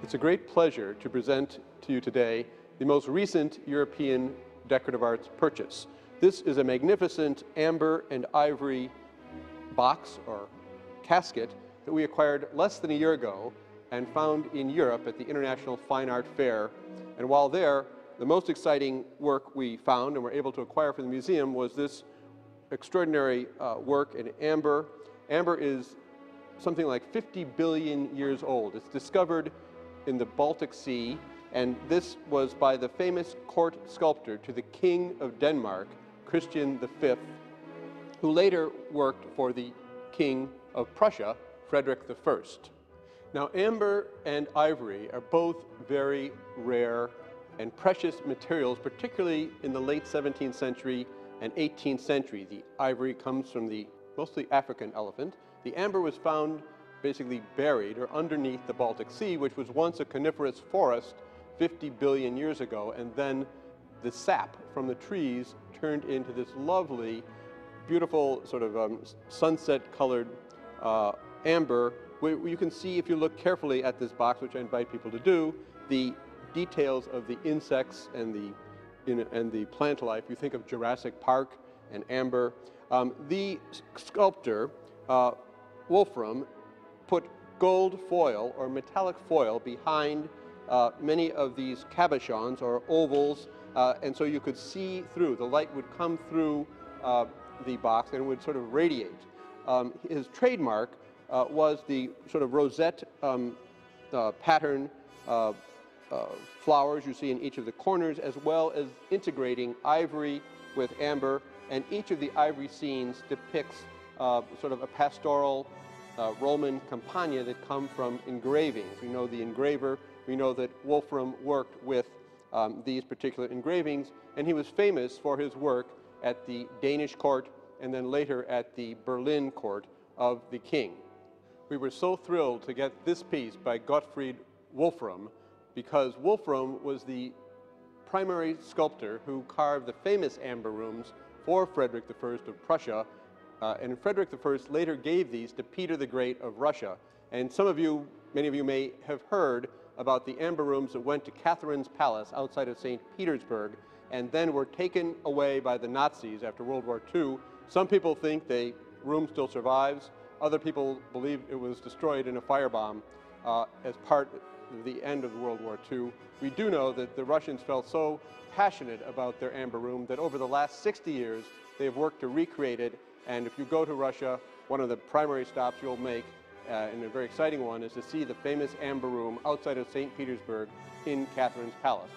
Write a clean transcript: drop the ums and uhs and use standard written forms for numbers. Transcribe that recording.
It's a great pleasure to present to you today the most recent European decorative arts purchase. This is a magnificent amber and ivory box or casket that we acquired less than a year ago and found in Europe at the International Fine Art Fair. And while there, the most exciting work we found and were able to acquire for the museum was this extraordinary work in amber. Amber is something like 50 billion years old. It's discovered in the Baltic Sea, and this was by the famous court sculptor to the King of Denmark, Christian V, who later worked for the King of Prussia, Frederick I. Now, amber and ivory are both very rare and precious materials, particularly in the late 17th century and 18th century. The ivory comes from the mostly African elephant. The amber was found basically buried or underneath the Baltic Sea, which was once a coniferous forest 50 billion years ago, and then the sap from the trees turned into this lovely, beautiful sort of sunset-colored amber. You can see, if you look carefully at this box, which I invite people to do, the details of the insects and the plant life. You think of Jurassic Park and amber. The sculptor, Wolffram, put gold foil or metallic foil behind many of these cabochons or ovals, and so you could see through. The light would come through the box and it would sort of radiate. His trademark was the sort of rosette pattern flowers you see in each of the corners, as well as integrating ivory with amber, and each of the ivory scenes depicts sort of a pastoral Roman campagna that come from engravings. We know the engraver. We know that Wolffram worked with these particular engravings, and he was famous for his work at the Danish court and then later at the Berlin court of the king. We were so thrilled to get this piece by Gottfried Wolffram because Wolffram was the primary sculptor who carved the famous amber rooms for Frederick I of Prussia, and Frederick I later gave these to Peter the Great of Russia. And many of you may have heard about the amber rooms that went to Catherine's palace outside of St. Petersburg and then were taken away by the Nazis after World War II. Some people think the room still survives. Other people believe it was destroyed in a firebomb as part of the end of World War II. We do know that the Russians felt so passionate about their amber room that over the last 60 years they have worked to recreate it. And if you go to Russia, one of the primary stops you'll make, and a very exciting one, is to see the famous amber room outside of St. Petersburg in Catherine's palace.